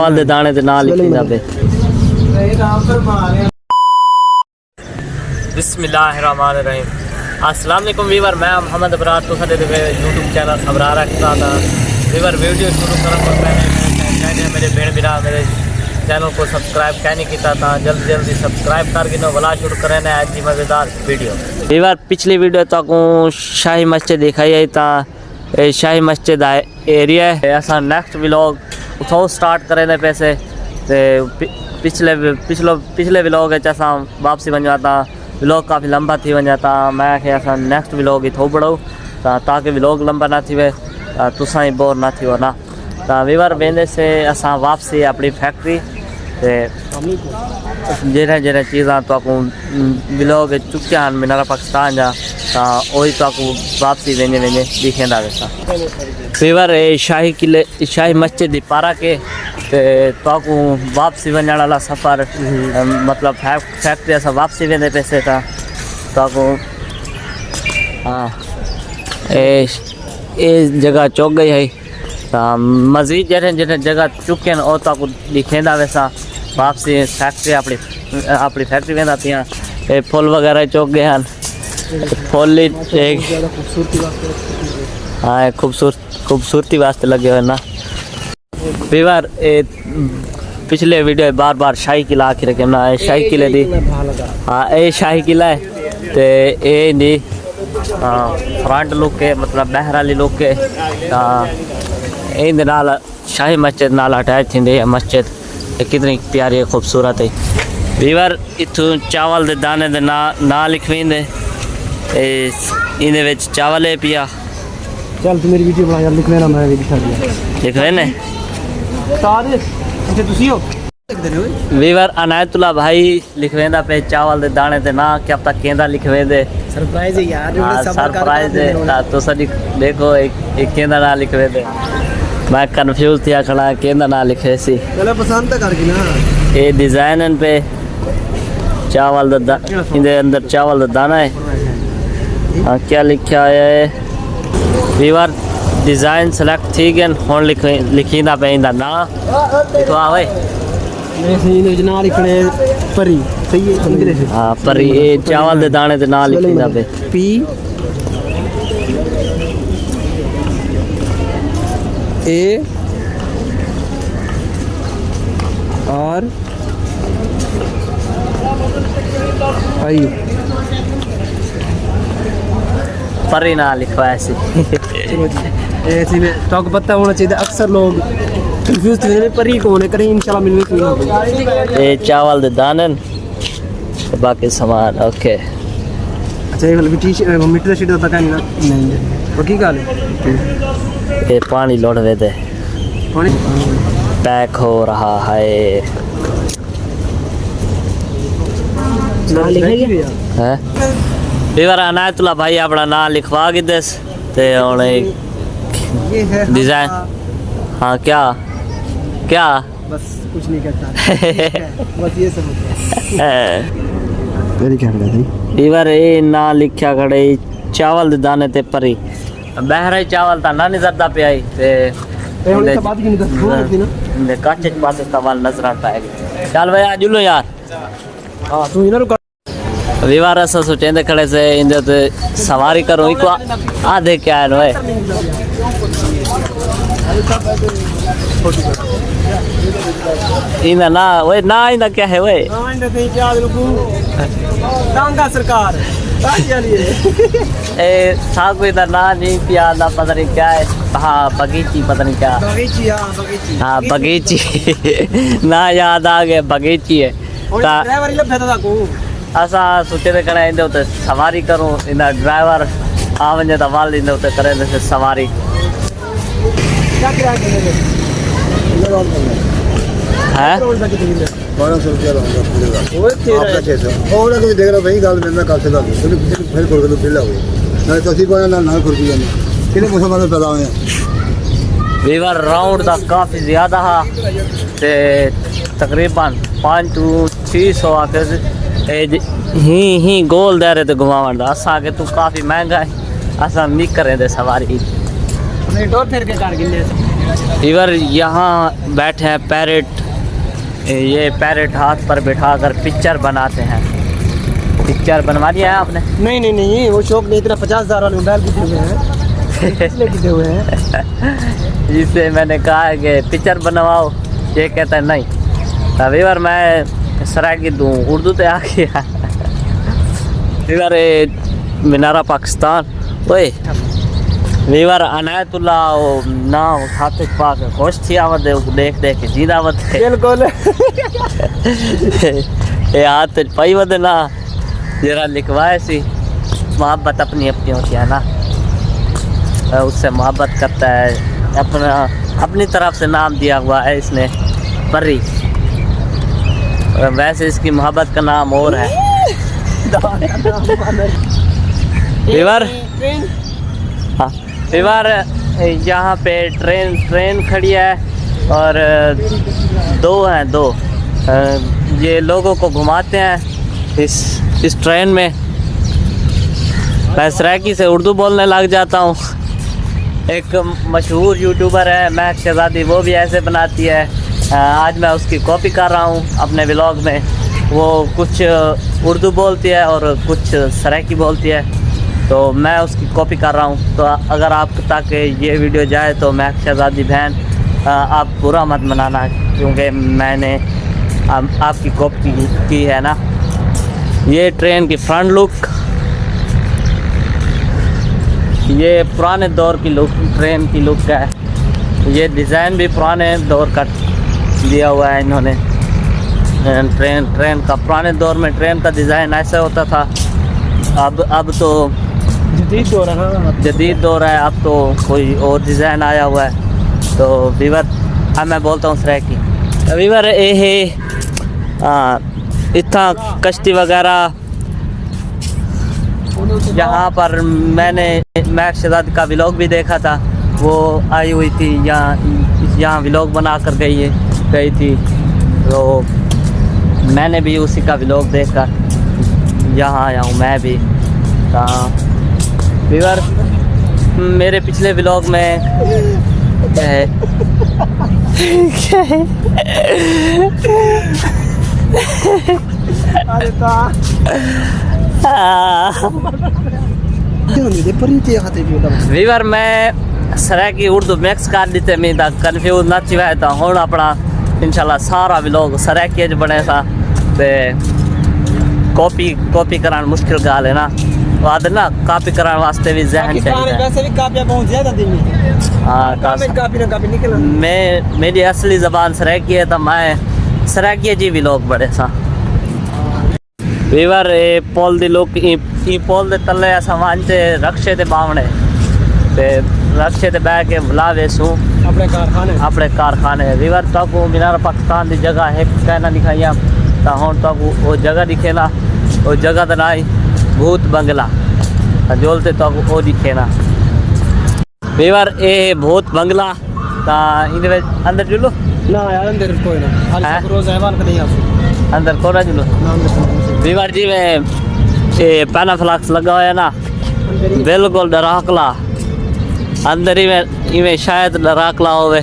चावल दे दाने दे नाल लिखिंदा पे। बिस्मिल्लाहिर्रहमानिर्रहीम। अस्सलाम वालेकुम वीवर, मैं मोहम्मद अबरार तो साडे यूट्यूब चैनल अबरार रखता था वीवर। वीडियो शुरू करने पर पहले मेरे भेड़ बिरा मेरे चैनल को सब्सक्राइब क्या नहीं किया था, जल्दी जल्दी सब्सक्राइब कर गिनो वाला शुरू करें आज की मज़ेदार वीडियो। वीवर पिछली वीडियो तक शाही मस्जिद दिखाई आई था, शाही मस्जिद एरिया है। असा नेक्स्ट व्लॉग उतो स्टार्ट करें पैसे पिछले व्लॉग असा वापसी बन जाता। व्लॉग काफ़ी लंबा थी वञा था। मैं असा नेक्स्ट व्लॉग ही थो बढ़ाऊँ ताकि व्लॉग लंबा ना थी वे तुसा ही बोर ना थी हो ना। तो वीवर वेंदे से असा वापसी अपनी फैक्ट्री जरा जरा चीज़ा तो व्लॉग चुकिया हैं मीनारा पाकिस्तान जा वही तो वापसी वेंदे वेंदे दिखेंदा वैसा। वीवर शाही किले शाही मस्जिद दी पारा के तो वापसी वञण वाला सफ़र मतलब फैक्ट्री असां वापसी वेंदे पैसे था तो हाँ ये जगह चौक गई है। मज़ीद जैसे जैसे जगह चुके हैं तो दिखेंदा वैसा वापसी फैक्ट्री अपनी फैक्ट्री वेंदा पिया। फुल वगैरह चौक गए हैं फुल हाँ खूबसूरती वास्ते लगे हुए ना। वीवर पिछले वीडियो बार बार शाही किला आखिर रखे ना शाही किले दी हाँ ये शाही किला है तो ये दी फ्रंट लुक के मतलब बहर वाली लुक के इन नाल शाही मस्जिद नाल अटैच थी मस्जिद कितनी प्यारी खूबसूरत है। वीवर इतों चावल दे दाने दे ना लिखवेंदे इन चावल है पिया। चल तू मेरी वीडियो बना यार लिख लेना मैं भी दिखा दिया लिखवे ने सारे अच्छा तुसी हो वीवर अनायतुल्ला भाई लिखवेंदा पे चावल दे दाने ते ना क्या पता केंदा लिखवेंदे सरप्राइज है यार सरप्राइज है तो सदी देखो एक केंदा ना लिखवेंदे मैं कंफ्यूज थिया खड़ा केंदा ना लिखे सी चलो पसंद कर की ना ये डिजाइन पे चावल दा इनके अंदर चावल दा दाना है। हाँ क्या लिखा है वीवर डिज़ाइन सेलेक्ट थी गए हुन लिखींदा पे इंदा ना तो आवे मैं सही जना लिखने परी सही है समझ ले। हाँ परी ये चावल दे दाने दे ना लिखींदा पे पी ए आर आई परी ना लिखवाया सी ऐसे में तो पता होना चाहिए अक्सर लोग कंफ्यूज थे में परी कौन है करें इंशाल्लाह मिलने की नहीं। ये चावल दे दाने बाकी सामान ओके। अच्छा ये वाली टी शर्ट मिट्टी शीट पता नहीं ना नहीं वो की गाल है। ये पानी लौटवे दे पानी पैक हो रहा है ना लिखेगा है वीवर अनायतुल्ला भाई अपना ना लिखवा के दस ते हुन ये है डिजाइन हाँ क्या क्या बस कुछ नहीं कहता बस ये सब होता है। तेरी क्या खड़ा थी वीवर ये ना लिखा खड़े चावल दे दाने ते परी बहरा चावल ता ना नजरदा पे आई ते ये बात की नहीं दस ने काचे पास सवाल नजर आता है। चल भाई आज लो यार हां तू इधर वीवर असा सोचेंदे खड़े से इंदे ते सवारी करो इको आधे क्या है ओए इना ना ओए ना इना क्या है ओए ना इंदे ते क्या लुकू टांगा सरकार ए सागो इधर ना नहीं पिया ना पता नहीं क्या है। हाँ बगीची पता नहीं क्या बगीची हाँ बगीची ना याद आ गया बगीची है ड्राइवर लभ था को असा सोचे ते कने इंदे उते सवारी करूं इना ड्राइवर आ वने त वाल इंदे उते करे ने सवारी क्या किराया है 1200 रुपया लूंगा ओए तेरा 600 और अगर देख रहा भाई गाल में काल से लग फिर खोल के फिर लगे ना तो सी को ना खोल के जाने कितने पैसे मारे पैदा हुए वीवर राउंड दा काफी ज्यादा हा ते तकरीबन 5 to 600 आके ही गोल दे रहे थे घुमावन दा असा के तू काफी महंगा है असा नहीं करे दे सवारी नहीं डोर फेर के कर गिले इधर यहाँ बैठे हैं पैरेट। ये पैरेट हाथ पर बिठाकर पिक्चर बनाते हैं। पिक्चर बनवा दिया है आपने? नहीं नहीं नहीं, वो शौक नहीं, इतना 50,000 वाले मोबाइल किए हुए हैं, इसलिए किए हुए हैं। जिससे मैंने कहा है कि पिक्चर बनवाओ, ये कहता है नहीं। तभी बार मैं सराकी दूँ उर्दू तो आ गया। इधर मीनारा पाकिस्तान। ओए वीवर अनायतुल्ला ना हाथ पाक खुश थी आवत देख देख के जीना आवत बिल्कुल। ये हाथ पाई वद ना जरा लिखवाए सी। मोहब्बत अपनी अपनी होती है ना, उससे मोहब्बत करता है। अपना अपनी तरफ से नाम दिया हुआ है इसने, परी। वैसे इसकी मोहब्बत का नाम और है। वीवर हाँ वीवर, यहाँ पे ट्रेन खड़ी है और दो ये लोगों को घुमाते हैं इस ट्रेन में। मैं सराकी से उर्दू बोलने लग जाता हूँ। एक मशहूर यूट्यूबर है महक शहजादी, वो भी ऐसे बनाती है। आज मैं उसकी कॉपी कर रहा हूँ अपने व्लॉग में। वो कुछ उर्दू बोलती है और कुछ सराकी बोलती है, तो मैं उसकी कॉपी कर रहा हूँ। तो अगर आप तक ये वीडियो जाए तो महक शहजादी बहन आप बुरा मत मनाना, क्योंकि मैंने आपकी कॉपी की है ना। ये ट्रेन की फ्रंट लुक, ये पुराने दौर की लुक, ट्रेन की लुक है। ये डिज़ाइन भी पुराने दौर का दिया हुआ है इन्होंने। ट्रेन का पुराने दौर में ट्रेन का डिज़ाइन ऐसा होता था। अब तो जदीद दौर है ना, जदीद दौर है, अब तो कोई और डिज़ाइन आया हुआ है। तो वीवर अब मैं बोलता हूँ सराकी। वीवर ये है इतना कश्ती वगैरह। यहाँ पर मैंने महक शहजादी का व्लॉग भी देखा था, वो आई हुई थी यहाँ व्लॉग बना कर गई थी। तो मैंने भी उसी का व्लॉग देखकर यहाँ आया हूँ मैं भी। वीवर मेरे पिछले व्लॉग में क्या है वीवर मैं सराकी उर्दू मिक्स कर दी मैं कन्फ्यूज ना चिवाया था। हूँ अपना इंशाल्लाह सारा व्लॉग सराकी च बने सा। कॉपी कराना मुश्किल गाल है ना, बाद ना कॉपी कराने वास्ते भी जहन चाहिए। वैसे भी कापियां बहुत ज्यादा दिन में। हाँ कापी निकल। मेरी असली ज़बान सराकी है, तो मैं सराकी जी व्लॉग बड़े सा। वीवर ए पोल दी लोग ई पोल दे तले असां वांचे रक्शे ते बावणे ते रक्शे ते बह के बुलावे सू अपने कारखाने। वीवर तक मीनार पाकिस्तान दी जगह है कहना दिखाइया, तो हुण तक वो जगह दिखे ना, वो जगह का नाम भूत बंगला जोलते तक वो दिखे ना। वीवर ए भूत बंगला ता इनदे अंदर जुलो ना यार, अंदर कोई ना, रोज हैवान का नहीं आप अंदर कोना जुलो। वीवर जी में ये पैनाफ्लैक्स लगा हुआ है ना, बिल्कुल डराकला। अंदर ही में इवें शायद डराकला होवे,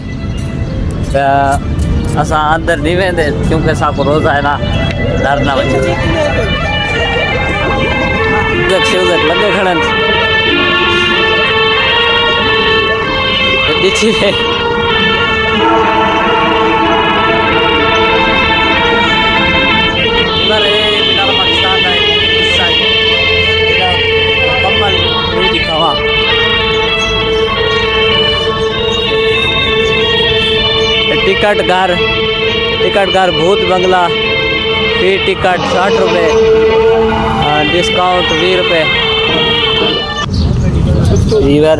असा अंदर नहीं वेंदे क्योंकि साको रोज़ है ना डरना बचे। लगे खड़न दिखी है पाकिस्तान का हिस्सा मुकम्मल नहीं दिखा हुआ। टिकट घर भूत बंगला, फ्री टिकट 60 रुपये, डिस्काउंट 20 रुपये। वीवर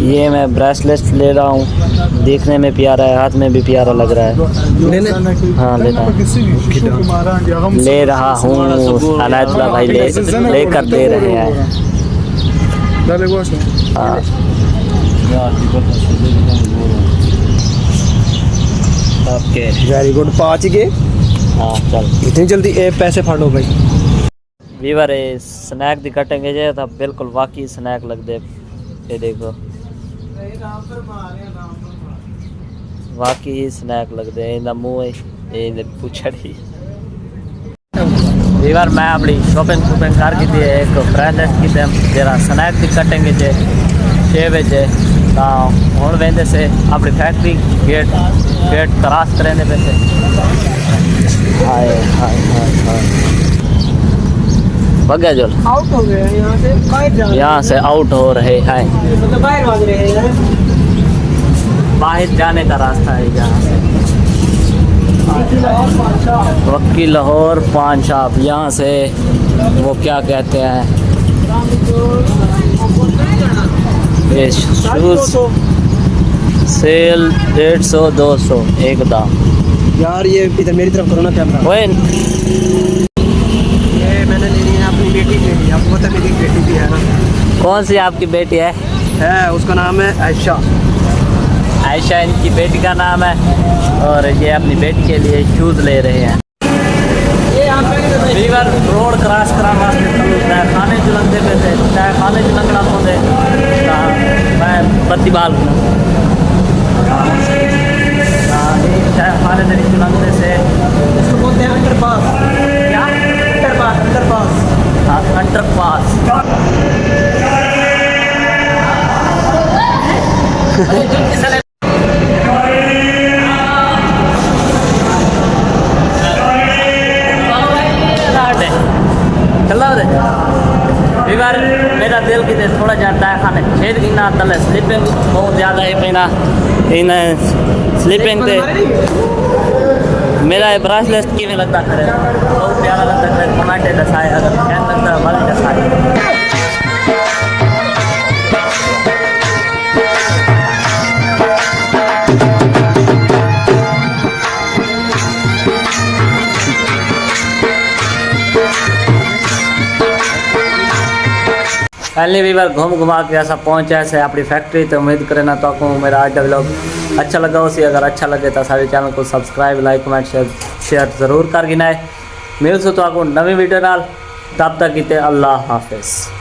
ये मैं ब्रेसलेट ले रहा हूँ, देखने में प्यारा है, हाथ में भी प्यारा लग रहा है। हाँ लेना ले रहा हूँ, अनायतुल्ला भाई लेकर दे रहे हैं। हाँ ओके वेरी गुड, 5 के। हाँ चल इतनी जल्दी ए पैसे फाड़ो भाई। वीवर स्नैक दी कटेंगे जे तो बिल्कुल वाकई स्नैक लग दे। ये देखो बाकी स्नैक लगते हैं इनका मुँह है ये पुछड़ी वीवर मैं अपनी शॉपिंग करके दी एक फ्रेंड की जरा स्नैक की कटेंगे जे 6 बजे तो हूँ वेंदे से अपनी फैक्ट्री गेट क्रॉस करेंगे पैसे हाय हाय हाय हाय बग्या जोल आउट हो गए यहाँ से बाहर जा यहाँ से आउट हो रहे हैं मतलब बाहर भाग रहे हैं बाहर जाने का रास्ता है यहाँ से वक्की लाहौर पान शॉप यहाँ से वो क्या कहते हैं ये शूज सेल 150-200 एक दाम यार ये इधर मेरी तरफ करो ना कैमरा ओए ये मैंने लेनी है अपनी बेटी के लिए आपको पता मेरी बेटी भी है ना कौन सी आपकी बेटी है उसका नाम है आयशा आयशा इनकी बेटी का नाम है और ये अपनी बेटी के लिए शूज़ ले रहे हैं वीवर रोड क्रॉस करा वास्ते चाहे खाने जुलंदे पे थे चाहे खाने च लंगना पौंदे मैं बत्ती बाल चाहे खाने तेरी जुलंदे से इसको बोलते हैं अंडरपास क्या अंडरपास अंडरपास वीवर मेरा दिल की थोड़ा जाता है खाने छेद की ना तले स्लीपिंग बहुत ज़्यादा है पीना इन स्लीपिंग पे मेरा ब्रेसलेट की नहीं लगता खड़े बहुत प्यारा लगता है टमाटे दसाए अगर क्या लगता है वाली दसाए पहले वीवर घूम घुमा के ऐसा पहुँचा ऐसे अपनी फैक्ट्री तो उम्मीद करें ना तो आपको मेरा आज का व्लॉग अच्छा लगा उसी अगर अच्छा लगे तो सारे चैनल को सब्सक्राइब लाइक कमेंट शेयर जरूर कर गिना है मिल सो तो आपको नवी वीडियो नाल तब तक इतने अल्लाह हाफिज़।